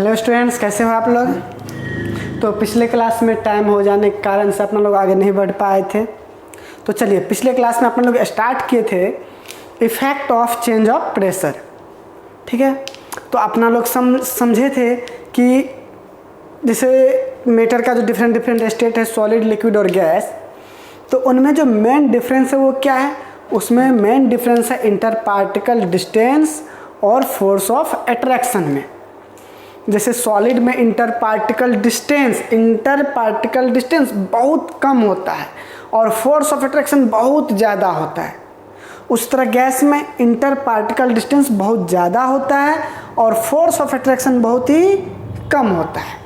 Hello students, कैसे हो आप लोग। तो पिछले क्लास में टाइम हो जाने के कारण से अपना लोग आगे नहीं बढ़ पाए थे। तो चलिए, पिछले क्लास में अपना लोग स्टार्ट किए थे effect of change of pressure. ठीक है, तो अपना लोग समझे थे कि जैसे मैटर का जो डिफरेंट स्टेट है, सॉलिड, लिक्विड और गैस, तो उनमें जो मेन डिफरेंस है वो क्या है। उसमें मेन डिफरेंस है इंटर पार्टिकल डिस्टेंस और फोर्स ऑफ अट्रैक्शन में। जैसे सॉलिड में इंटर पार्टिकल डिस्टेंस बहुत कम होता है और फोर्स ऑफ अट्रैक्शन बहुत ज़्यादा होता है। उस तरह गैस में इंटर पार्टिकल डिस्टेंस बहुत ज़्यादा होता है और फोर्स ऑफ अट्रैक्शन बहुत ही कम होता है।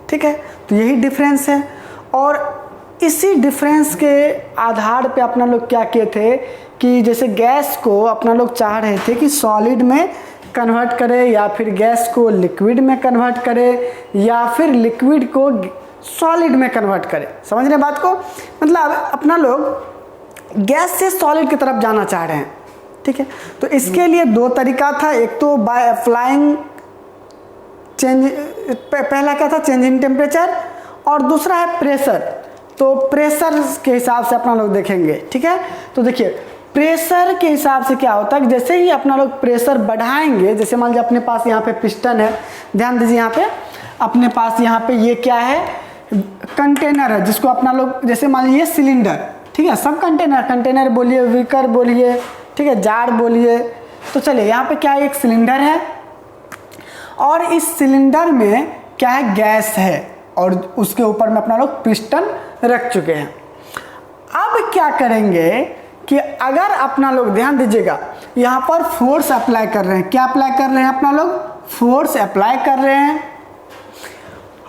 ठीक है, तो यही डिफरेंस है। और इसी डिफरेंस के आधार पे अपना लोग क्या किए थे कि जैसे गैस को अपना लोग चाह रहे थे कि सॉलिड में कन्वर्ट करे या फिर गैस को लिक्विड में कन्वर्ट करे या फिर लिक्विड को सॉलिड में कन्वर्ट करे। समझ रहे बात को, मतलब अपना लोग गैस से सॉलिड की तरफ जाना चाह रहे हैं। ठीक है, तो इसके लिए दो तरीका था। एक तो बाय अप्लाइंग चेंज, पहला क्या था, चेंज इन टेम्परेचर, और दूसरा है प्रेशर। तो प्रेशर के हिसाब से अपना लोग देखेंगे। ठीक है, तो देखिए प्रेशर के हिसाब से क्या होता है कि जैसे ही अपना लोग प्रेशर बढ़ाएंगे, जैसे मान लीजिए अपने पास यहाँ पे पिस्टन है, ध्यान दीजिए यहाँ पे अपने पास यहाँ पे ये क्या है, कंटेनर है, जिसको अपना लोग जैसे मान लीजिए सिलेंडर। ठीक है, सब कंटेनर बोलिए, बीकर बोलिए, ठीक है, जार बोलिए। तो चलिए यहाँ पे क्या है, एक सिलेंडर है और इस सिलेंडर में क्या है, गैस है और उसके ऊपर में अपना लोग पिस्टन रख चुके हैं। अब क्या करेंगे कि अगर अपना लोग ध्यान दीजिएगा यहाँ पर फोर्स अप्लाई कर रहे हैं। क्या अप्लाई कर रहे हैं अपना लोग, फोर्स अप्लाई कर रहे हैं।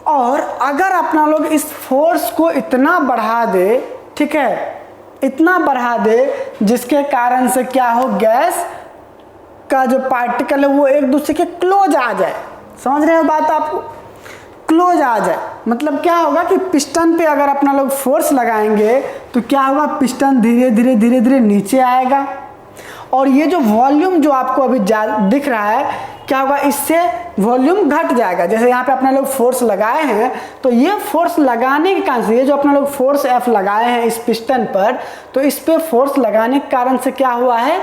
और अगर अपना लोग इस फोर्स को इतना बढ़ा दे, ठीक है, इतना बढ़ा दे जिसके कारण से क्या हो, गैस का जो पार्टिकल है वो एक दूसरे के क्लोज आ जाए। समझ रहे हो बात आपको, क्लोज आ जाए। मतलब क्या होगा कि पिस्टन पे अगर अपना लोग फोर्स लगाएंगे तो क्या होगा, पिस्टन धीरे धीरे नीचे आएगा और ये जो वॉल्यूम जो आपको अभी दिख रहा है, क्या होगा, इससे वॉल्यूम घट जाएगा। जैसे यहाँ पे अपना लोग फोर्स लगाए हैं, तो ये फोर्स लगाने के कारण से, ये जो अपना लोग फोर्स F लगाए हैं इस पिस्टन पर, तो इस पे फोर्स लगाने के कारण से क्या हुआ है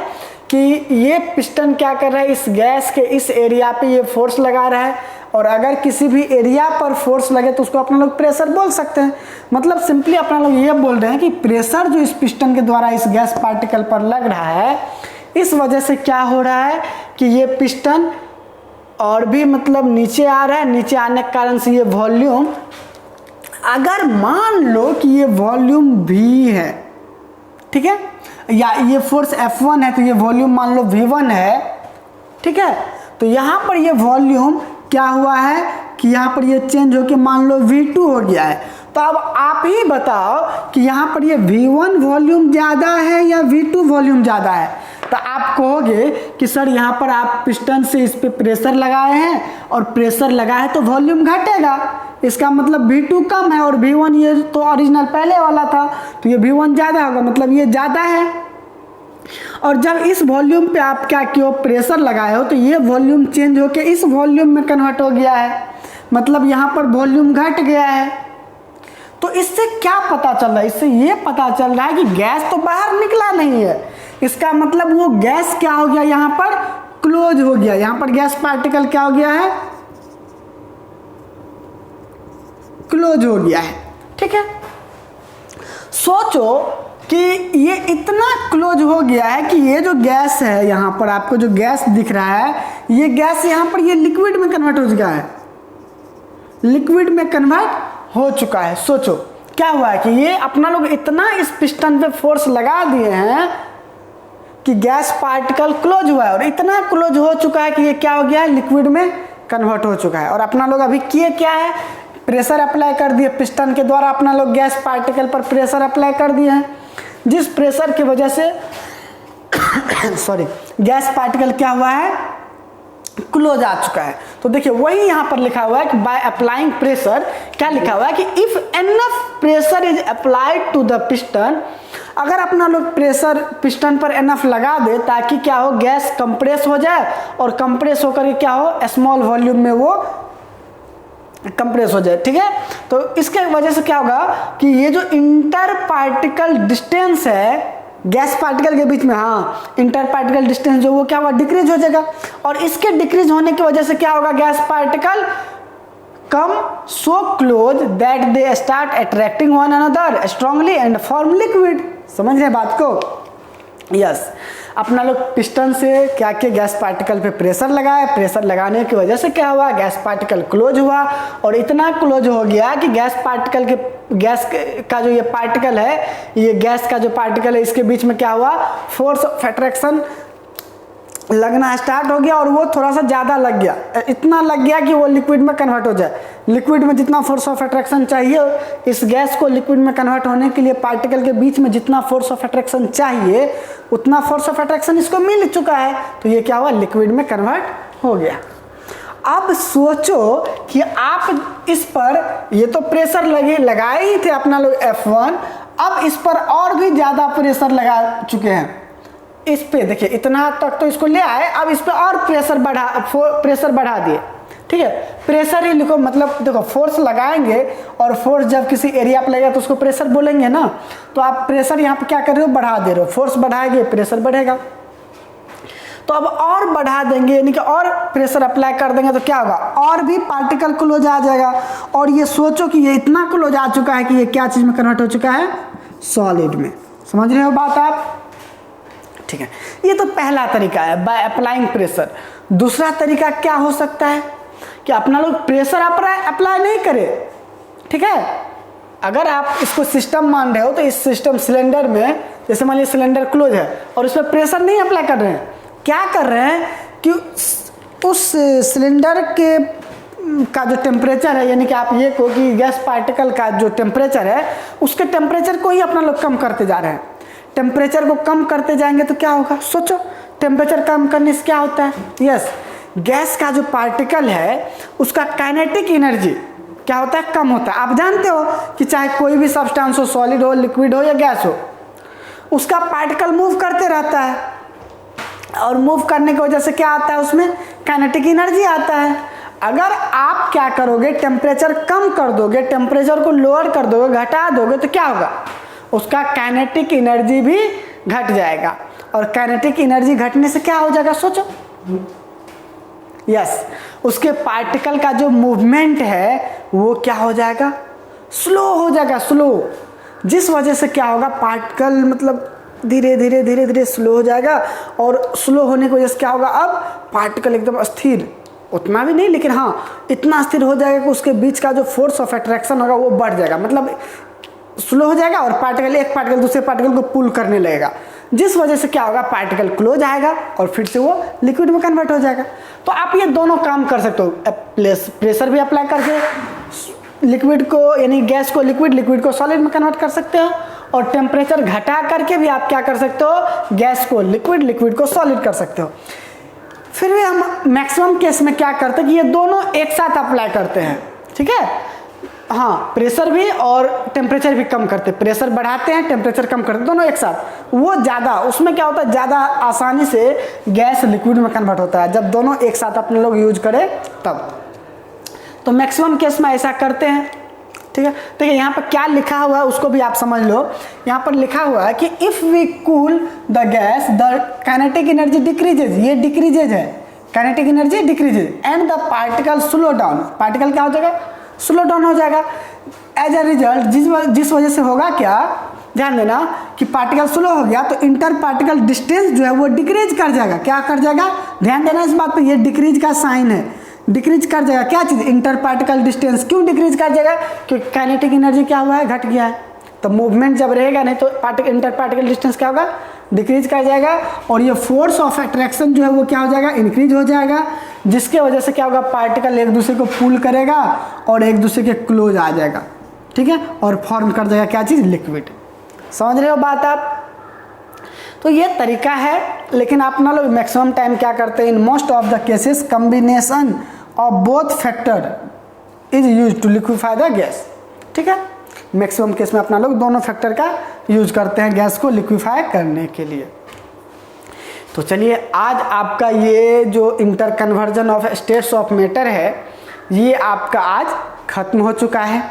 कि ये पिस्टन क्या कर रहा है, इस गैस के इस एरिया पे ये फोर्स लगा रहा है। और अगर किसी भी एरिया पर फोर्स लगे तो उसको अपना लोग प्रेशर बोल सकते हैं। मतलब सिंपली अपना लोग ये बोल रहे हैं कि प्रेशर जो इस पिस्टन के द्वारा इस गैस पार्टिकल पर लग रहा है, इस वजह से क्या हो रहा है कि ये पिस्टन और भी मतलब नीचे आ रहा है। नीचे आने के कारण से ये वॉल्यूम, अगर मान लो कि ये वॉल्यूम V है, ठीक है, या ये फोर्स F1 है, तो ये वॉल्यूम मान लो V1 है। ठीक है, तो यहाँ पर ये वॉल्यूम क्या हुआ है कि यहाँ पर ये चेंज होके मान लो V2 हो गया है। तो अब आप ही बताओ कि यहाँ पर ये V1 वॉल्यूम ज़्यादा है या V2 वॉल्यूम ज़्यादा है। तो आप कहोगे कि सर यहाँ पर आप पिस्टन से इस पे प्रेशर लगाए हैं और प्रेशर लगा है तो वॉल्यूम घटेगा, इसका मतलब V2 कम है और V1 ये तो ओरिजिनल पहले वाला था, तो ये V1 ज़्यादा होगा, मतलब ये ज़्यादा है। और जब इस वॉल्यूम पे आप क्या किए, प्रेशर लगाए हो, तो ये वॉल्यूम चेंज होके इस वॉल्यूम में कन्वर्ट हो गया है, मतलब यहाँ पर वॉल्यूम घट गया है। तो इससे क्या पता चल रहा है, इससे ये पता चल रहा है कि गैस तो बाहर निकला नहीं है, इसका मतलब वो गैस क्या हो गया, यहाँ पर क्लोज हो गया। यहाँ पर गैस पार्टिकल क्या हो गया है, क्लोज हो गया है। ठीक है, सोचो कि ये इतना क्लोज हो गया है कि ये जो गैस है, यहाँ पर आपको जो गैस दिख रहा है, ये गैस यहाँ पर ये लिक्विड में कन्वर्ट हो चुका है, लिक्विड में कन्वर्ट हो चुका है। सोचो क्या हुआ है कि ये अपना लोग इतना इस पिस्टन पे फोर्स लगा दिए हैं कि गैस पार्टिकल क्लोज हुआ है और इतना क्लोज हो चुका है कि ये क्या हो गया है, लिक्विड में कन्वर्ट हो चुका है। और अपना लोग अभी किए क्या है, प्रेशर अप्लाई कर दिए पिस्टन के द्वारा, अपना लोग गैस पार्टिकल पर प्रेशर अप्लाई कर दिए हैं, जिस प्रेशर की वजह से सॉरी गैस पार्टिकल क्या हुआ है, क्लोज आ चुका है। तो देखिए वही यहाँ पर लिखा हुआ है कि बाय अप्लाइंग प्रेशर, क्या लिखा हुआ है कि if enough pressure is applied to the piston, अगर अपना लोग प्रेशर पिस्टन पर एनफ लगा दे ताकि क्या हो, गैस कंप्रेस हो जाए और कंप्रेस होकर क्या हो, स्मॉल वॉल्यूम में वो कंप्रेस हो जाए, ठीक है। तो इसके वजह से क्या होगा कि ये जो इंटर पार्टिकल डिस्टेंस है गैस पार्टिकल के बीच में, हाँ इंटर पार्टिकल डिस्टेंस जो वो क्या होगा डिक्रीज हो जाएगा, और इसके डिक्रीज होने की वजह से क्या होगा gas particle come so close that they start attracting one another strongly and form liquid। समझ रहे बात को? यस अपना लोग पिस्टन से क्या किया गैस पार्टिकल पे प्रेशर लगाया, प्रेशर लगाने की वजह से क्या हुआ गैस पार्टिकल क्लोज हुआ, और इतना क्लोज हो गया कि गैस पार्टिकल के गैस का जो ये पार्टिकल है, ये गैस का जो पार्टिकल है इसके बीच में क्या हुआ फोर्स ऑफ अट्रैक्शन लगना स्टार्ट हो गया, और वो थोड़ा सा ज़्यादा लग गया, इतना लग गया कि वो लिक्विड में कन्वर्ट हो जाए। लिक्विड में जितना फोर्स ऑफ अट्रैक्शन चाहिए इस गैस को लिक्विड में कन्वर्ट होने के लिए पार्टिकल के बीच में जितना फोर्स ऑफ अट्रैक्शन चाहिए उतना फोर्स ऑफ अट्रैक्शन इसको मिल चुका है, तो ये क्या हुआ लिक्विड में कन्वर्ट हो गया। अब सोचो कि आप इस पर ये तो प्रेशर लगाए ही थे अपना लोग F1, अब इस पर और भी ज़्यादा प्रेशर लगा चुके हैं। इस पे देखिए इतना तक तो इसको ले आए, अब इस पे और प्रेशर बढ़ा दिए, ठीक है। प्रेशर ही लिखो, मतलब देखो फोर्स लगाएंगे और फोर्स जब किसी एरिया पर लगेगा तो उसको प्रेशर बोलेंगे ना, तो आप प्रेशर यहाँ पे क्या कर रहे हो बढ़ा दे रहे हो, फोर्स बढ़ाएंगे प्रेशर बढ़ेगा। तो अब और बढ़ा देंगे यानी कि और प्रेशर अप्लाई कर देंगे तो क्या होगा और भी पार्टिकल क्लोज आ जाएगा, और ये सोचो कि ये इतना क्लोज आ चुका है कि ये क्या चीज में कन्वर्ट हो चुका है सॉलिड में। समझ रहे हो बात आप? ठीक है, ये तो पहला तरीका है बाय अप्लाइंग प्रेशर। दूसरा तरीका क्या हो सकता है कि अपना लोग प्रेशर अप्लाई नहीं करे, ठीक है। अगर आप इसको सिस्टम मान रहे हो तो इस सिस्टम सिलेंडर में जैसे मान लीजिए सिलेंडर क्लोज है और इसमें प्रेशर नहीं अप्लाई कर रहे हैं, क्या कर रहे हैं कि उस सिलेंडर के का जो टेम्परेचर है, यानी कि आप ये कहो कि गैस पार्टिकल का जो टेम्परेचर है उसके टेम्परेचर को ही अपना लोग कम करते जा रहे हैं। टेम्परेचर को कम करते जाएंगे तो क्या होगा, सोचो टेम्परेचर कम करने से क्या होता है, यस गैस का जो पार्टिकल है उसका काइनेटिक एनर्जी क्या होता है कम होता है। आप जानते हो कि चाहे कोई भी सब्सटेंस हो, सॉलिड हो, लिक्विड हो या गैस हो, उसका पार्टिकल मूव करते रहता है, और मूव करने की वजह से क्या आता है उसमें काइनेटिक एनर्जी आता है। अगर आप क्या करोगे टेम्परेचर कम कर दोगे, टेम्परेचर को लोअर कर दोगे, घटा दोगे, तो क्या होगा उसका काइनेटिक एनर्जी भी घट जाएगा, और काइनेटिक एनर्जी घटने से क्या हो जाएगा सोचो, यस उसके पार्टिकल का जो मूवमेंट है वो क्या हो जाएगा स्लो हो जाएगा, स्लो, जिस वजह से क्या होगा पार्टिकल मतलब धीरे धीरे धीरे धीरे स्लो हो जाएगा, और स्लो होने की वजह से क्या होगा अब पार्टिकल एकदम स्थिर, उतना भी नहीं लेकिन हाँ इतना स्थिर हो जाएगा कि उसके बीच का जो फोर्स ऑफ अट्रैक्शन होगा वो बढ़ जाएगा, मतलब स्लो हो जाएगा और पार्टिकल एक पार्टिकल दूसरे पार्टिकल को पुल करने लगेगा, जिस वजह से क्या होगा पार्टिकल क्लोज आएगा और फिर से वो लिक्विड में कन्वर्ट हो जाएगा। तो आप ये दोनों काम कर सकते हो, प्रेशर भी अप्लाई करके लिक्विड को यानी गैस को लिक्विड, लिक्विड को सॉलिड में कन्वर्ट कर सकते हो, और टेम्परेचर घटा करके भी आप क्या कर सकते हो गैस को लिक्विड, लिक्विड को सॉलिड कर सकते हो। फिर भी हम मैक्सिमम केस में क्या करते हैं कि ये दोनों एक साथ अप्लाई करते हैं, ठीक है। हाँ प्रेशर भी और टेम्परेचर भी कम करते, प्रेशर बढ़ाते हैं टेम्परेचर कम करते, दोनों एक साथ, वो ज़्यादा उसमें क्या होता है ज़्यादा आसानी से गैस लिक्विड में कन्वर्ट होता है जब दोनों एक साथ अपने लोग यूज करें तब। तो मैक्सिमम केस में ऐसा करते हैं, ठीक है। देखिए यहाँ पर क्या लिखा हुआ है उसको भी आप समझ लो। यहाँ पर लिखा हुआ है कि if we cool the gas the kinetic energy decreases, ये डिक्रीजेज है, kinetic energy decreases and the particle slow down, particle क्या हो जाएगा स्लो डाउन हो जाएगा। एज अ रिजल्ट जिस वजह से होगा क्या ध्यान देना कि पार्टिकल स्लो हो गया तो इंटर पार्टिकल डिस्टेंस जो है वो डिक्रीज कर जाएगा, क्या कर जाएगा ध्यान देना इस बात पे, ये डिक्रीज का साइन है, डिक्रीज कर जाएगा क्या चीज़ इंटर पार्टिकल डिस्टेंस। क्यों डिक्रीज कर जाएगा क्योंकि काइनेटिक एनर्जी क्या हुआ है घट गया है, तो मूवमेंट जब रहेगा नहीं तो इंटर पार्टिकल डिस्टेंस क्या होगा डिक्रीज कर जाएगा, और ये फोर्स ऑफ अट्रैक्शन जो है वो क्या हो जाएगा इंक्रीज हो जाएगा, जिसके वजह से क्या होगा पार्टिकल एक दूसरे को पुल करेगा और एक दूसरे के क्लोज आ जाएगा, ठीक है, और फॉर्म कर देगा क्या चीज़ लिक्विड। समझ रहे हो बात आप? तो ये तरीका है, लेकिन आप ना लोग मैक्सिमम टाइम क्या करते हैं in most of the cases combination of both factor is use to liquefy the gas, ठीक है। मैक्सिमम केस में अपना लोग दोनों फैक्टर का यूज करते हैं गैस को लिक्विफाई करने के लिए। तो चलिए आज आपका ये जो inter conversion of states of matter है ये आपका आज खत्म हो चुका है।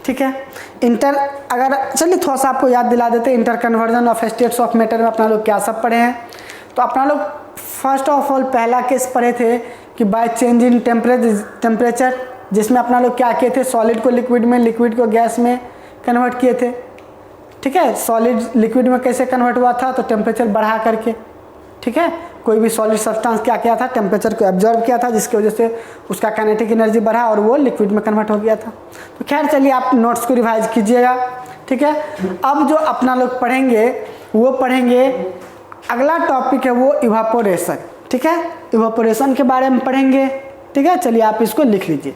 ठीक है, अगर चलिए थोड़ा सा आपको याद दिला देते, inter conversion of states of matter में अपना लोग क्या सब पढ़े हैं। तो अपना लोग फर्स्ट ऑफ ऑल पहला केस पढ़े थे कि बाय चेंज इन टेम्परेचर, जिसमें अपना लोग क्या किए थे, सॉलिड को लिक्विड में, लिक्विड को गैस में कन्वर्ट किए थे। ठीक है, सॉलिड लिक्विड में कैसे कन्वर्ट हुआ था, तो टेम्परेचर बढ़ा करके। ठीक है, कोई भी सॉलिड सब्सटेंस क्या किया था, टेम्परेचर को एब्जॉर्ब किया था, जिसकी वजह से उसका काइनेटिक एनर्जी बढ़ा और वो लिक्विड में कन्वर्ट हो गया था। तो खैर चलिए आप नोट्स को रिवाइज कीजिएगा। ठीक है, अब जो अपना लोग पढ़ेंगे वो पढ़ेंगे, अगला टॉपिक है वो इवापोरेशन। ठीक है, इवापोरेशन के बारे में पढ़ेंगे। ठीक है, चलिए आप इसको लिख लीजिए।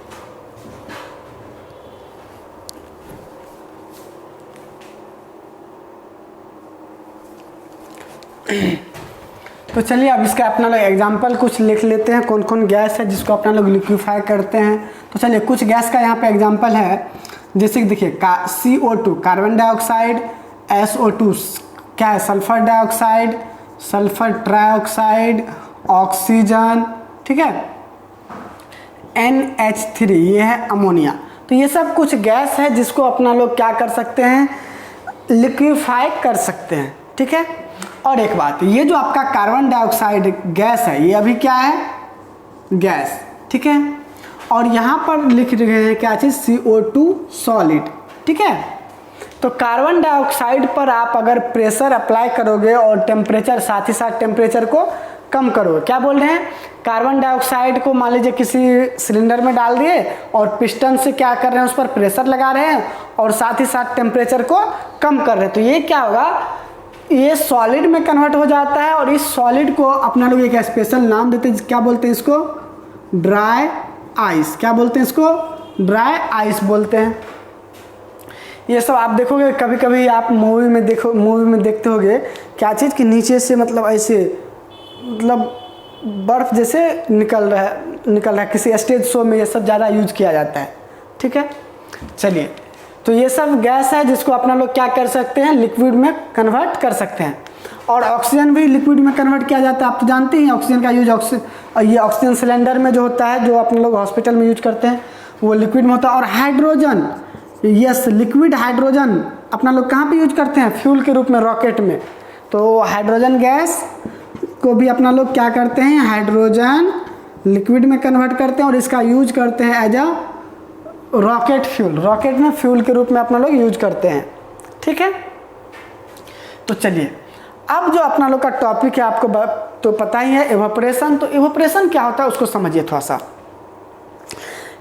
तो चलिए अब इसका अपना लोग एग्जाम्पल कुछ लिख लेते हैं, कौन कौन गैस है जिसको अपना लोग लिक्विफाई करते हैं। तो चलिए कुछ गैस का यहाँ पे एग्जाम्पल है, जैसे कि देखिए CO2 कार्बन डाइऑक्साइड, SO2 क्या है, sulphur dioxide, sulphur trioxide, oxygen. ठीक है, NH3 ये है अमोनिया। तो ये सब कुछ गैस है जिसको अपना लोग क्या कर सकते हैं, लिक्विफाई कर सकते हैं। ठीक है, और एक बात, ये जो आपका कार्बन डाइऑक्साइड गैस है ये अभी क्या है, गैस। ठीक है, और यहाँ पर लिख रहे हैं क्या चीज़, CO2 सॉलिड। ठीक है, तो कार्बन डाइऑक्साइड पर आप अगर प्रेशर अप्लाई करोगे और टेम्परेचर साथ ही साथ टेम्परेचर को कम करोगे, क्या बोल रहे हैं, कार्बन डाइऑक्साइड को मान लीजिए किसी सिलेंडर में डाल दिए और पिस्टन से क्या कर रहे हैं, उस पर प्रेशर लगा रहे हैं और साथ ही साथ टेम्परेचर को कम कर रहे हैं। तो ये क्या होगा, ये सॉलिड में कन्वर्ट हो जाता है और इस सॉलिड को अपना लोग एक स्पेशल नाम देते हैं, क्या बोलते हैं इसको, ड्राई आइस। क्या बोलते हैं इसको, ड्राई आइस बोलते हैं। ये सब आप देखोगे कभी कभी आप मूवी में देखते होगे क्या चीज़ कि नीचे से मतलब ऐसे मतलब बर्फ जैसे निकल रहा है, किसी स्टेज शो में ये सब ज़्यादा यूज किया जाता है। ठीक है, चलिए तो ये सब गैस है जिसको अपना लोग क्या कर सकते हैं, लिक्विड में कन्वर्ट कर सकते हैं। और ऑक्सीजन भी लिक्विड में कन्वर्ट किया जाता है, आप तो जानते हैं ऑक्सीजन का यूज ये ऑक्सीजन सिलेंडर में जो होता है, जो अपने लोग हॉस्पिटल में यूज करते हैं, वो लिक्विड में होता है। और हाइड्रोजन, यस लिक्विड हाइड्रोजन अपना लोग कहाँ पे यूज करते हैं, फ्यूल के रूप में, रॉकेट में। तो हाइड्रोजन गैस को भी अपना लोग क्या करते हैं, हाइड्रोजन लिक्विड में कन्वर्ट करते हैं और इसका यूज करते हैं as a rocket fuel, rocket में फ्यूल के रूप में अपना लोग यूज करते हैं। ठीक है, तो चलिए अब जो अपना लोग का टॉपिक है आपको तो पता ही है, इवापोरेशन। तो इवापोरेशन क्या होता है उसको समझिए थोड़ा सा।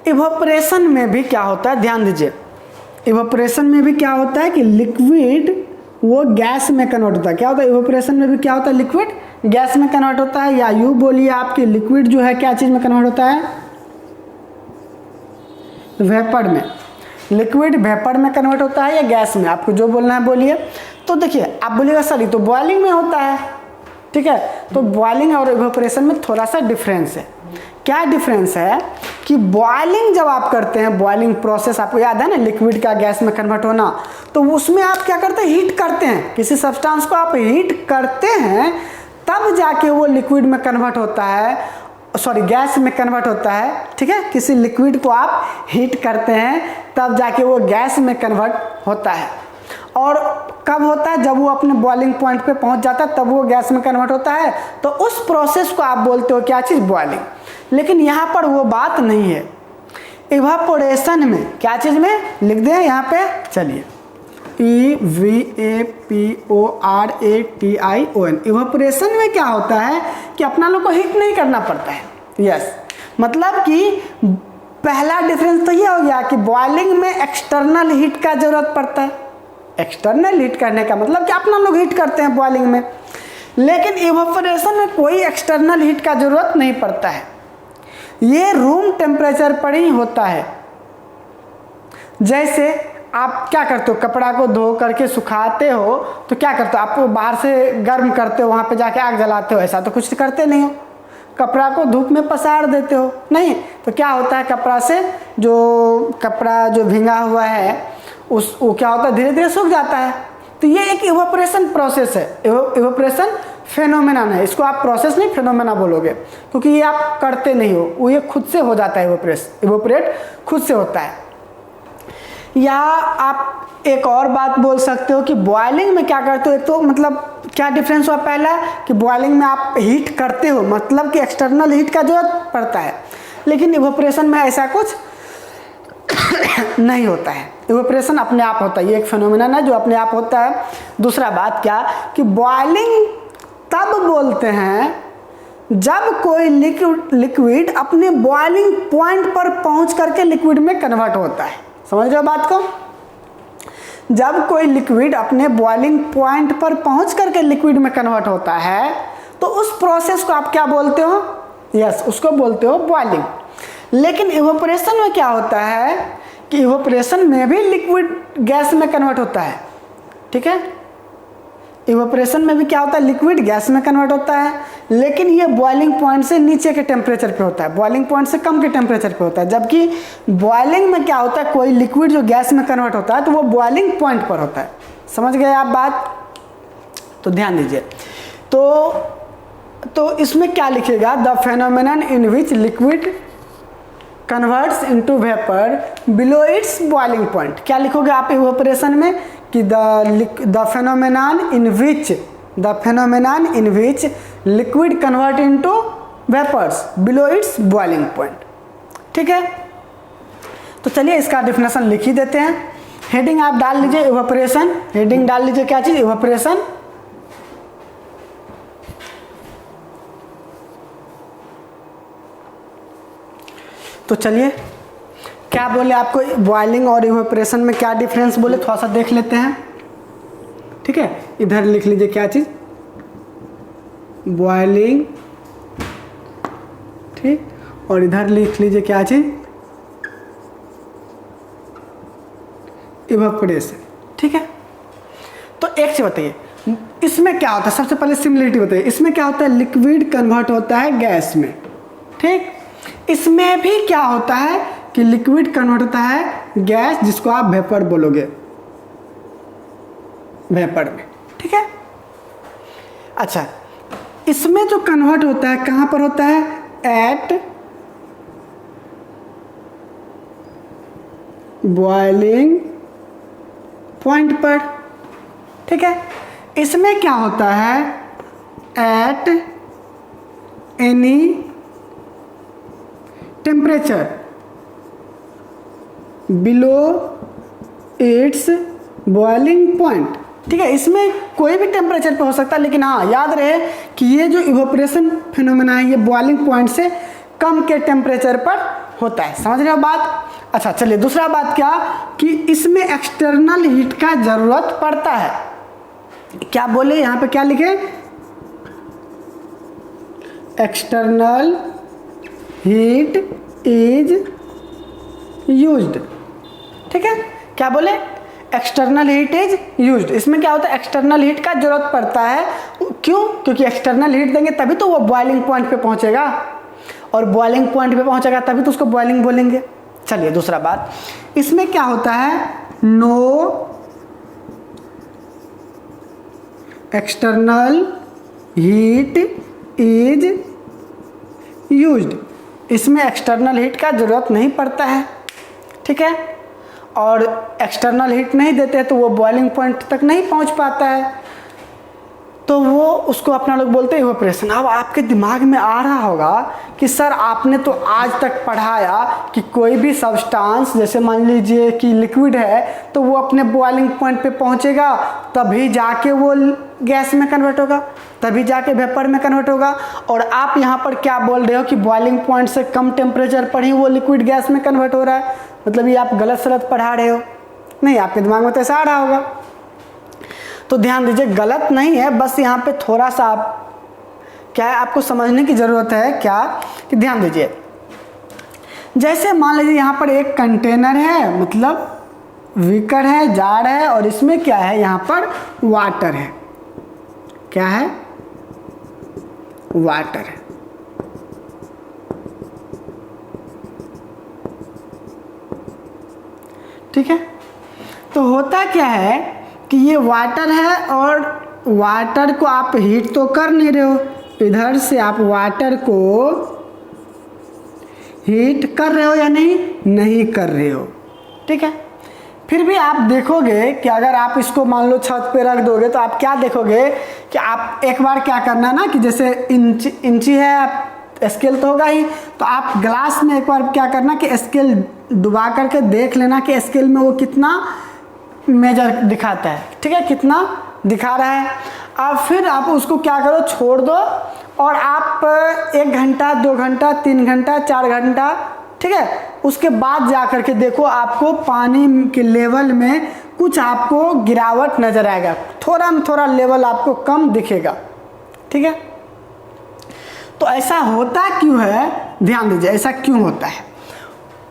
इवापोरेशन में भी क्या होता है, ध्यान दीजिए, इवापोरेशन में भी क्या होता है कि लिक्विड वो गैस में कन्वर्ट होता है। क्या होता है इवापोरेशन में भी, क्या होता है, लिक्विड गैस में कन्वर्ट होता है, या यूँ बोलिए आपके लिक्विड जो है क्या चीज़ में कन्वर्ट होता है, वेपर में। लिक्विड वेपर में कन्वर्ट होता है या गैस में, आपको जो बोलना है बोलिए। तो देखिए आप बोलिएगा सर ये तो बॉइलिंग में होता है। ठीक है, तो बॉइलिंग और इवापोरेशन में थोड़ा सा डिफरेंस है। क्या डिफरेंस है कि बॉइलिंग जब आप करते हैं, बॉइलिंग प्रोसेस आपको याद है ना, लिक्विड का गैस में कन्वर्ट होना, तो उसमें आप क्या करते हैं, हीट करते हैं, किसी सब्सटेंस को आप हीट करते हैं तब जाके वो लिक्विड में कन्वर्ट होता है, सॉरी गैस में कन्वर्ट होता है। ठीक है, किसी लिक्विड को आप हीट करते हैं तब जाके वो गैस में कन्वर्ट होता है। और कब होता है, जब वो अपने बॉइलिंग पॉइंट पे पहुंच जाता है तब वो गैस में कन्वर्ट होता है। तो उस प्रोसेस को आप बोलते हो क्या चीज़, बॉइलिंग। लेकिन यहाँ पर वो बात नहीं है। इवापोरेशन में क्या चीज़ में लिख दें यहाँ पे, चलिए EVAPORATION। इवापोरेशन में क्या होता है कि अपना लोग को हीट नहीं करना पड़ता है। यस, मतलब कि पहला डिफरेंस तो ये हो गया कि बॉइलिंग में एक्सटर्नल हीट का जरूरत पड़ता है। एक्सटर्नल हीट करने का मतलब कि अपना लोग हीट करते हैं बॉइलिंग में, लेकिन इवापोरेशन में कोई एक्सटर्नल हीट का जरूरत नहीं पड़ता है। ये रूम टेम्परेचर पर ही होता है। जैसे आप क्या करते हो, कपड़ा को धो करके सुखाते हो तो क्या करते हो, आप बाहर से गर्म करते हो, वहाँ पे जाके आग जलाते हो, ऐसा तो कुछ करते नहीं हो। कपड़ा को धूप में पसार देते हो, नहीं तो क्या होता है, कपड़ा से जो कपड़ा जो भींगा हुआ है वो क्या होता है, धीरे धीरे सूख जाता है। तो ये एक इवापोरेशन प्रोसेस है, इवापोरेशन फेनोमेनन है, इसको आप प्रोसेस नहीं फेनोमेना बोलोगे, क्योंकि ये आप करते नहीं हो, वो ये खुद से हो जाता है, इवोपरेट खुद से होता है। या आप एक और बात बोल सकते हो कि बॉयलिंग में क्या करते हो, एक तो मतलब क्या डिफरेंस हुआ, पहला कि बॉयलिंग में आप हीट करते हो, मतलब कि एक्सटर्नल हीट का जरूरत पड़ता है, लेकिन इवोपरेशन में ऐसा कुछ नहीं होता है, इवोपरेशन अपने आप होता है, ये एक फेनोमेनन है जो अपने आप होता है। दूसरा बात क्या कि बॉयलिंग तब बोलते हैं जब कोई लिक्विड अपने बॉइलिंग पॉइंट पर पहुंच करके लिक्विड में कन्वर्ट होता है। समझ रहे हो बात को? जब कोई लिक्विड अपने बॉइलिंग पॉइंट पर पहुंच करके लिक्विड में कन्वर्ट होता है तो उस प्रोसेस को आप क्या बोलते हो? यस, उसको बोलते हो बॉइलिंग। लेकिन इवोपरेशन में क्या होता है कि इवोपरेशन में भी लिक्विड गैस में कन्वर्ट होता है, ठीक है, इवोपरेशन में भी क्या होता है, लिक्विड गैस में कन्वर्ट होता है, लेकिन ये बॉइलिंग पॉइंट से नीचे के टेम्परेचर पे होता है, बॉइलिंग पॉइंट से कम के टेम्परेचर पे होता है। जबकि बॉइलिंग में क्या होता है, कोई लिक्विड जो गैस में कन्वर्ट होता है तो वो बॉइलिंग पॉइंट पर होता है। समझ गए आप बात? तो ध्यान दीजिए। तो इसमें क्या लिखेगा, the phenomenon in which liquid converts into vapour below its boiling point. क्या लिखोगे आप इवोपरेशन में कि the phenomenon in which liquid convert into vapours below its boiling point. ठीक है, तो चलिए इसका डेफिनेशन लिख ही देते हैं। हेडिंग आप डाल लीजिए इवोपरेशन, हेडिंग डाल लीजिए क्या चीज, इवोपरेशन। तो चलिए क्या बोले आपको, बॉइलिंग और इवोपरेशन में क्या डिफरेंस बोले थोड़ा सा देख लेते हैं। ठीक है, इधर लिख लीजिए क्या चीज, बॉइलिंग, ठीक, और इधर लिख लीजिए क्या चीज, इवोपरेशन। ठीक है, तो एक चीज बताइए इसमें क्या होता है, सबसे पहले सिमिलरिटी बताइए। इसमें क्या होता है, लिक्विड कन्वर्ट होता है गैस में, ठीक। इसमें भी क्या होता है कि लिक्विड कन्वर्ट होता है गैस, जिसको आप वेपर बोलोगे, वेपर में। ठीक है, अच्छा, इसमें जो कन्वर्ट होता है कहां पर होता है, एट बॉइलिंग पॉइंट पर। ठीक है, इसमें क्या होता है, at any temperature below its boiling point. ठीक है, इसमें कोई भी टेम्परेचर पे हो सकता है, लेकिन हाँ याद रहे कि ये जो इवोपरेशन फिनोमेना है ये बॉइलिंग पॉइंट से कम के टेम्परेचर पर होता है। समझ रहे हो बात? अच्छा चलिए, दूसरा बात क्या कि इसमें एक्सटर्नल हीट का जरूरत पड़ता है। क्या बोले यहां पे, क्या लिखे, एक्सटर्नल हीट इज यूज्ड। ठीक है, क्या बोले, एक्सटर्नल हीट इज यूज्ड। इसमें क्या होता है, एक्सटर्नल हीट का जरूरत पड़ता है। क्यों? क्योंकि एक्सटर्नल हीट देंगे तभी तो वो बॉइलिंग पॉइंट पे पहुंचेगा, और बॉइलिंग पॉइंट पे पहुंचेगा तभी तो उसको बॉइलिंग बोलेंगे। चलिए दूसरा बात, इसमें क्या होता है, no external heat is used. इसमें एक्सटर्नल हीट का जरूरत नहीं पड़ता है। ठीक है, और एक्सटर्नल हीट नहीं देते हैं तो वो बॉइलिंग पॉइंट तक नहीं पहुंच पाता है, तो वो उसको अपना लोग बोलते हैं इवोपरेशन। अब आपके दिमाग में आ रहा होगा कि सर आपने तो आज तक पढ़ाया कि कोई भी सब्सटेंस, जैसे मान लीजिए कि लिक्विड है, तो वो अपने बॉइलिंग पॉइंट पे पहुंचेगा तभी जाके वो गैस में कन्वर्ट होगा, तभी जाके वेपर में कन्वर्ट होगा। और आप यहाँ पर क्या बोल रहे हो कि बॉइलिंग पॉइंट से कम टेम्परेचर पर ही वो लिक्विड गैस में कन्वर्ट हो रहा है, मतलब ये आप गलत सलत पढ़ा रहे हो। नहीं, आपके दिमाग में तो ऐसा आ रहा होगा। तो ध्यान दीजिए, गलत नहीं है, बस यहाँ पे थोड़ा सा आप क्या है, आपको समझने की ज़रूरत है। क्या कि ध्यान दीजिए, जैसे मान लीजिए यहाँ पर एक कंटेनर है, मतलब बीकर है, जार है, और इसमें क्या है, यहाँ पर वाटर है। क्या है, वाटर है। ठीक है, तो होता क्या है कि ये वाटर है और वाटर को आप हीट तो कर नहीं रहे हो, इधर से आप वाटर को हीट कर रहे हो या नहीं, नहीं कर रहे हो, ठीक है। फिर भी आप देखोगे कि अगर आप इसको मान लो छत पे रख दोगे तो आप क्या देखोगे कि आप एक बार क्या करना ना कि जैसे इंची है, आप स्केल तो होगा ही, तो आप ग्लास में एक बार क्या करना कि स्केल डुबा करके देख लेना कि स्केल में वो कितना मेजर दिखाता है, ठीक है, कितना दिखा रहा है। अब फिर आप उसको क्या करो, छोड़ दो और आप 1 घंटा 2 घंटा 3 घंटा 4 घंटा, ठीक है, उसके बाद जा करके देखो आपको पानी के लेवल में कुछ आपको गिरावट नजर आएगा, थोड़ा न थोड़ा लेवल आपको कम दिखेगा, ठीक है। तो ऐसा होता क्यों है, ध्यान दीजिए, ऐसा क्यों होता है?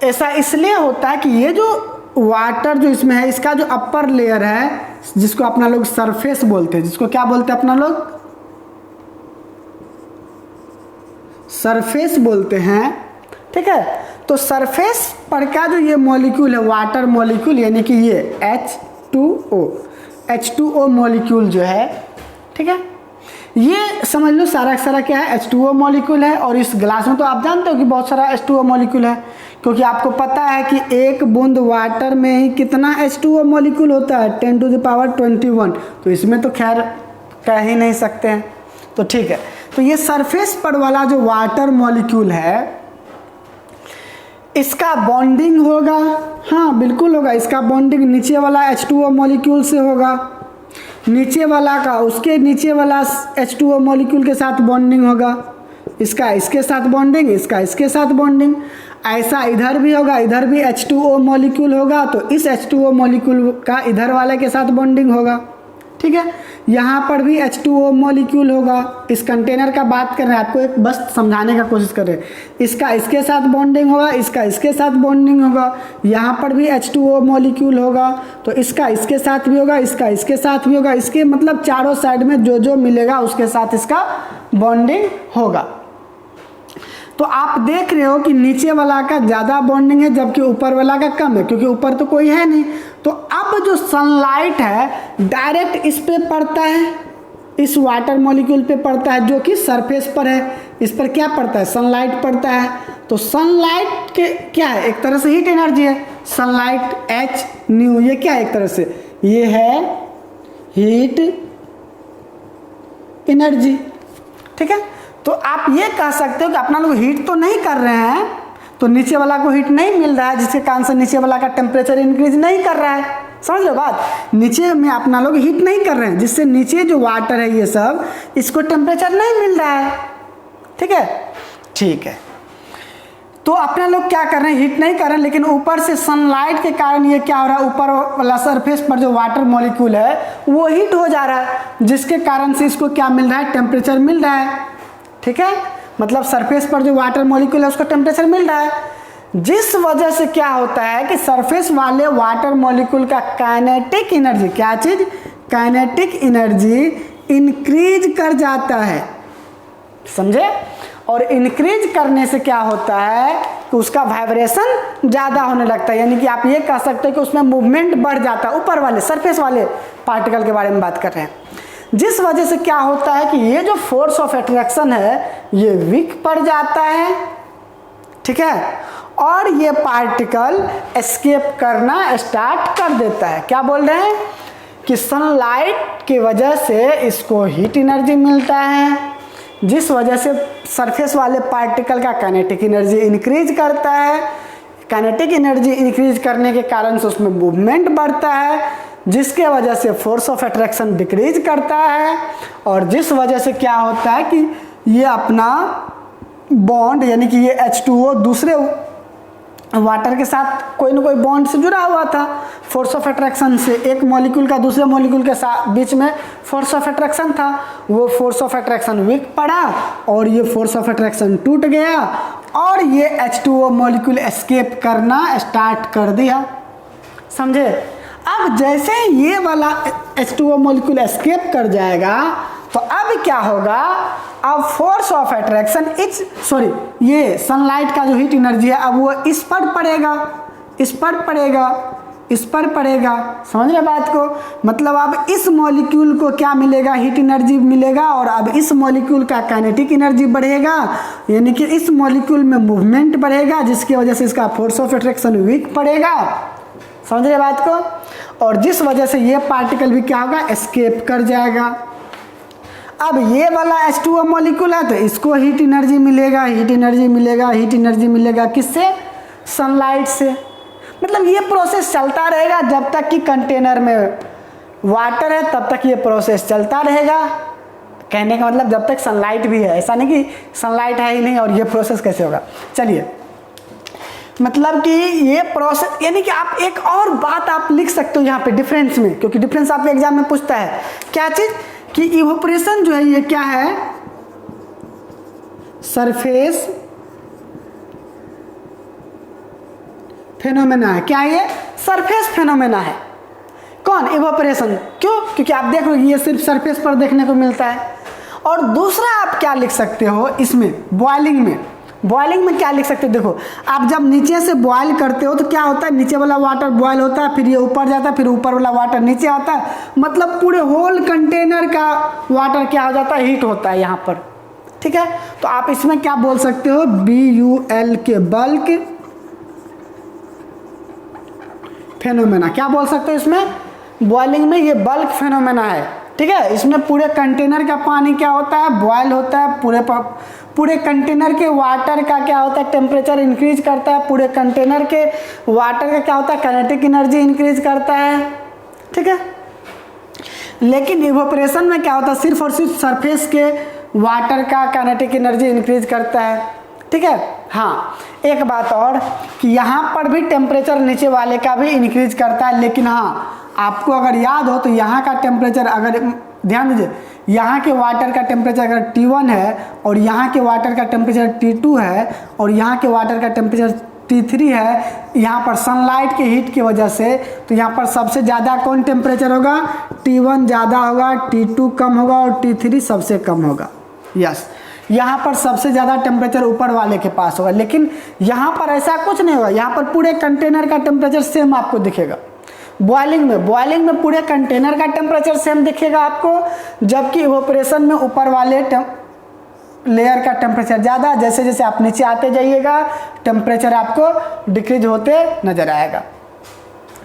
ऐसा इसलिए होता है कि ये जो वाटर जो इसमें है, इसका जो अपर लेयर है जिसको अपना लोग सरफेस बोलते हैं, जिसको क्या बोलते हैं अपना लोग, सरफेस बोलते हैं, ठीक है। तो सरफेस पर का जो ये मॉलिक्यूल है, वाटर मॉलिक्यूल, यानी कि ये H2O मॉलिक्यूल जो है, ठीक है, ये समझ लो सारा सारा क्या है, H2O मॉलिक्यूल है। और इस ग्लास में तो आप जानते हो कि बहुत सारा H2O मॉलिक्यूल है, क्योंकि आपको पता है कि एक बूंद वाटर में ही कितना H2O मॉलिक्यूल होता है, 10⁻21। तो इसमें तो खैर कह ही नहीं सकते हैं, तो ठीक है। तो ये सरफेस पर वाला जो वाटर मॉलिक्यूल है, इसका बॉन्डिंग होगा, हाँ बिल्कुल होगा, इसका बॉन्डिंग नीचे वाला H2O मॉलिक्यूल से होगा, नीचे वाला का उसके नीचे वाला H2O मॉलिक्यूल के साथ बॉन्डिंग होगा, इसका इसके साथ बॉन्डिंग, इसका इसके साथ बॉन्डिंग। ऐसा इधर भी होगा, इधर भी H2O मॉलिक्यूल होगा तो इस H2O मॉलिक्यूल का इधर वाले के साथ बॉन्डिंग होगा, ठीक है। यहाँ पर भी H2O मॉलिक्यूल होगा। इस कंटेनर का बात कर रहे हैं, आपको एक बस समझाने का कोशिश कर रहे हैं। इसका इसके साथ बॉन्डिंग होगा, इसका इसके साथ बॉन्डिंग होगा, यहाँ पर भी H2O मॉलिक्यूल होगा, तो इसका इसके साथ भी होगा, इसका इसके साथ भी होगा, इसके मतलब चारों साइड में जो जो मिलेगा उसके साथ इसका बॉन्डिंग होगा। तो आप देख रहे हो कि नीचे वाला का ज़्यादा बॉन्डिंग है जबकि ऊपर वाला का कम है, क्योंकि ऊपर तो कोई है नहीं। तो अब जो सनलाइट है डायरेक्ट इस पे पड़ता है, इस वाटर मॉलिक्यूल पे पड़ता है जो कि सरफेस पर है, इस पर क्या पड़ता है, सनलाइट पड़ता है। तो सनलाइट के क्या है, एक तरह से हीट एनर्जी है, सनलाइट H न्यू, ये क्या है, एक तरह से ये है हीट एनर्जी, ठीक है। तो आप ये कह सकते हो कि अपना लोग हीट तो नहीं कर रहे हैं, तो नीचे वाला को हीट नहीं मिल रहा है, जिसके कारण से नीचे वाला का टेम्परेचर इंक्रीज नहीं कर रहा है। समझ लो बात, नीचे में अपना लोग हीट नहीं कर रहे हैं, जिससे नीचे जो वाटर है ये सब, इसको टेम्परेचर नहीं मिल रहा है, ठीक है, ठीक है। तो अपना लोग क्या कर रहे हैं, हीट नहीं कर रहे हैं, लेकिन ऊपर से सनलाइट के कारण ये क्या हो रहा है, ऊपर वाला सरफेस पर जो वाटर मॉलिक्यूल है वो हीट हो जा रहा है, जिसके कारण से इसको क्या मिल रहा है, टेम्परेचर मिल रहा है, ठीक है। मतलब सरफेस पर जो वाटर मॉलिक्यूल है उसको टेम्परेचर मिल रहा है, जिस वजह से क्या होता है कि सरफेस वाले वाटर मॉलिक्यूल का काइनेटिक एनर्जी, क्या चीज, काइनेटिक एनर्जी इंक्रीज कर जाता है, समझे। और इंक्रीज करने से क्या होता है कि उसका वाइब्रेशन ज़्यादा होने लगता है, यानी कि आप ये कह सकते हो कि उसमें मूवमेंट बढ़ जाता है। ऊपर वाले सरफेस वाले पार्टिकल के बारे में बात कर रहे हैं, जिस वजह से क्या होता है कि ये जो फोर्स ऑफ अट्रैक्शन है ये वीक पड़ जाता है, ठीक है, और ये पार्टिकल एस्केप करना स्टार्ट कर देता है। क्या बोल रहे हैं कि सनलाइट की वजह से इसको हीट एनर्जी मिलता है, जिस वजह से सरफेस वाले पार्टिकल का काइनेटिक एनर्जी इंक्रीज करता है। काइनेटिक एनर्जी इंक्रीज करने के कारण से उसमें मूवमेंट बढ़ता है, जिसके वजह से फोर्स ऑफ अट्रैक्शन डिक्रीज करता है, और जिस वजह से क्या होता है कि ये अपना बॉन्ड, यानी कि ये H2O दूसरे वाटर के साथ कोई ना कोई बॉन्ड से जुड़ा हुआ था, फोर्स ऑफ अट्रैक्शन से, एक मॉलिक्यूल का दूसरे मॉलिक्यूल के साथ बीच में फोर्स ऑफ अट्रैक्शन था, वो फोर्स ऑफ अट्रैक्शन वीक पड़ा और ये फोर्स ऑफ अट्रैक्शन टूट गया और ये H2O मॉलिक्यूल एस्केप करना स्टार्ट कर दिया, समझे। अब जैसे ये वाला H2O मॉलिक्यूल एस्केप कर जाएगा तो अब क्या होगा, अब फोर्स ऑफ अट्रैक्शन ये सनलाइट का जो हीट एनर्जी है अब वो इस पर पड़ेगा, इस पर पड़ेगा, इस पर पड़ेगा। समझ रहे बात को? मतलब अब इस मॉलिक्यूल को क्या मिलेगा, हीट एनर्जी मिलेगा, और अब इस मॉलिक्यूल का काइनेटिक एनर्जी बढ़ेगा, यानी कि इस मॉलिक्यूल में मूवमेंट बढ़ेगा, जिसकी वजह से इसका फोर्स ऑफ अट्रैक्शन वीक पड़ेगा। समझ रहे बात को? और जिस वजह से ये पार्टिकल भी क्या होगा, एस्केप कर जाएगा। अब ये वाला H2O मॉलिक्यूल है तो इसको हीट एनर्जी मिलेगा, हीट एनर्जी मिलेगा, हीट एनर्जी मिलेगा किससे? सनलाइट से। मतलब ये प्रोसेस चलता रहेगा जब तक कि कंटेनर में वाटर है, तब तक ये प्रोसेस चलता रहेगा। कहने का मतलब जब तक सनलाइट भी है, ऐसा नहीं कि सनलाइट है ही नहीं और ये प्रोसेस कैसे होगा। चलिए, मतलब कि ये प्रोसेस, यानी कि आप एक और बात आप लिख सकते हो यहाँ पे डिफरेंस में, क्योंकि डिफरेंस आपके एग्जाम में पूछता है। क्या चीज? कि इवोपरेशन जो है ये क्या है, सरफेस फेनोमेना है। क्या ये? सरफेस फेनोमेना है। कौन? इवोपरेशन। क्यों? क्योंकि आप देख लो ये सिर्फ सरफेस पर देखने को मिलता है। और दूसरा आप क्या लिख सकते हो इसमें, बॉइलिंग में। बॉइलिंग में क्या लिख सकते हो? देखो, आप जब नीचे से बॉयल करते हो तो क्या होता है, नीचे वाला वाटर बॉयल होता है, फिर ये ऊपर जाता है, फिर ऊपर वाला वाटर नीचे आता है। मतलब पूरे होल कंटेनर का वाटर क्या हो जाता है, हीट होता है यहाँ पर। ठीक है, तो आप इसमें क्या बोल सकते हो, BUL के बल्क फेनोमेना। क्या बोल सकते हो इसमें? बॉइलिंग में ये बल्क फेनोमेना है। ठीक है, इसमें पूरे कंटेनर का पानी क्या होता है, बॉयल होता है। पूरे कंटेनर के वाटर का क्या होता है, टेम्परेचर इंक्रीज करता है। पूरे कंटेनर के वाटर का क्या होता है, काइनेटिक एनर्जी इंक्रीज करता है। ठीक है, लेकिन इवोपरेशन में क्या होता है, सिर्फ और सिर्फ सरफेस के वाटर का काइनेटिक एनर्जी इंक्रीज करता है। ठीक है, हाँ, एक बात और कि यहाँ पर भी टेम्परेचर नीचे वाले का भी इंक्रीज करता है, लेकिन हाँ, आपको अगर याद हो तो यहाँ का टेम्परेचर, अगर ध्यान दीजिए, यहाँ के वाटर का टेम्परेचर अगर T1 है और यहाँ के वाटर का टेम्परेचर T2 है और यहाँ के वाटर का टेम्परेचर T3 है, यहाँ पर सनलाइट के हीट की वजह से, तो यहाँ पर सबसे ज़्यादा कौन टेम्परेचर होगा, T1 ज़्यादा होगा, T2 कम होगा और T3 सबसे कम होगा। यस, यहाँ पर सबसे ज़्यादा टेम्परेचर ऊपर वाले के पास होगा, लेकिन यहाँ पर ऐसा कुछ नहीं होगा। यहाँ पर पूरे कंटेनर का टेम्परेचर सेम आपको दिखेगा। बॉइलिंग में पूरे कंटेनर का टेम्परेचर सेम दिखेगा आपको, जबकि इवोपरेशन में ऊपर वाले लेयर का टेम्परेचर ज़्यादा। जैसे जैसे आप नीचे आते जाइएगा टेम्परेचर आपको डिक्रीज होते नजर आएगा।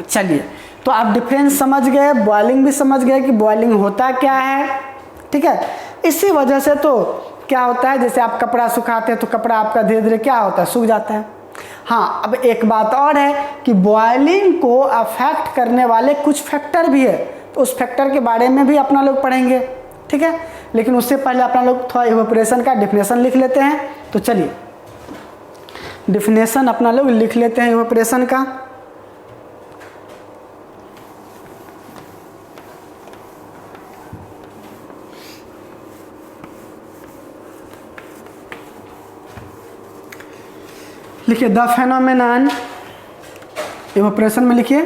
चलिए, तो आप डिफरेंस समझ गए, बॉइलिंग भी समझ गए कि बॉइलिंग होता क्या है। ठीक है, इसी वजह से तो क्या होता है, जैसे आप कपड़ा सुखाते हैं तो कपड़ा आपका धीरे धीरे क्या होता है, सूख जाता है। हाँ, अब एक बात और है कि बॉइलिंग को अफेक्ट करने वाले कुछ फैक्टर भी है, तो उस फैक्टर के बारे में भी अपना लोग पढ़ेंगे। ठीक है, लेकिन उससे पहले अपना लोग थोड़ा इवोपरेशन का डिफिनेशन लिख लेते हैं। तो चलिए, डिफिनेशन अपना लोग लिख लेते हैं इवोपरेशन का। लिखिए, द फेनोमेनन, इवोपरेशन में लिखिए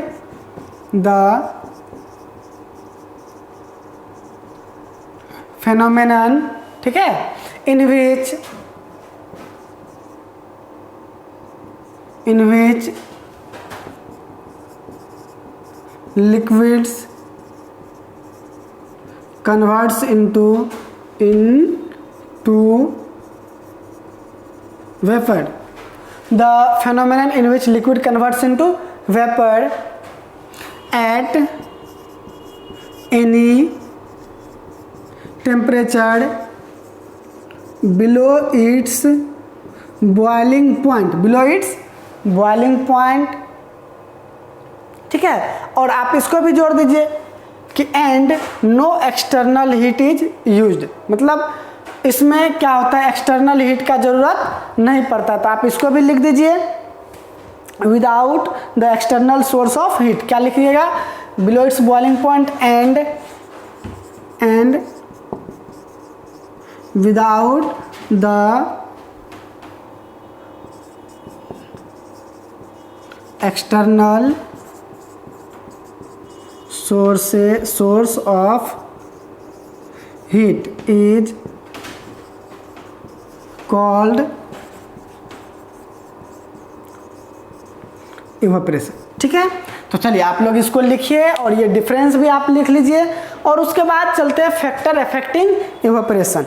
द फेनोमेनन। ठीक है, इन विच liquids converts into vapor. The phenomenon in which liquid converts into vapor at any temperature below its boiling point, ठीक है। और आप इसको भी जोड़ दीजिए कि and no external heat is used, मतलब इसमें क्या होता है, एक्सटर्नल हीट का जरूरत नहीं पड़ता। तो आप इसको भी लिख दीजिए without the external source of heat. क्या लिखिएगा, below its boiling point and without the external source of heat is called evaporation। ठीक है, तो चलिए आप लोग इसको लिखिए और ये डिफरेंस भी आप लिख लीजिए और उसके बाद चलते हैं फैक्टर अफेक्टिंग इवेपोरेशन।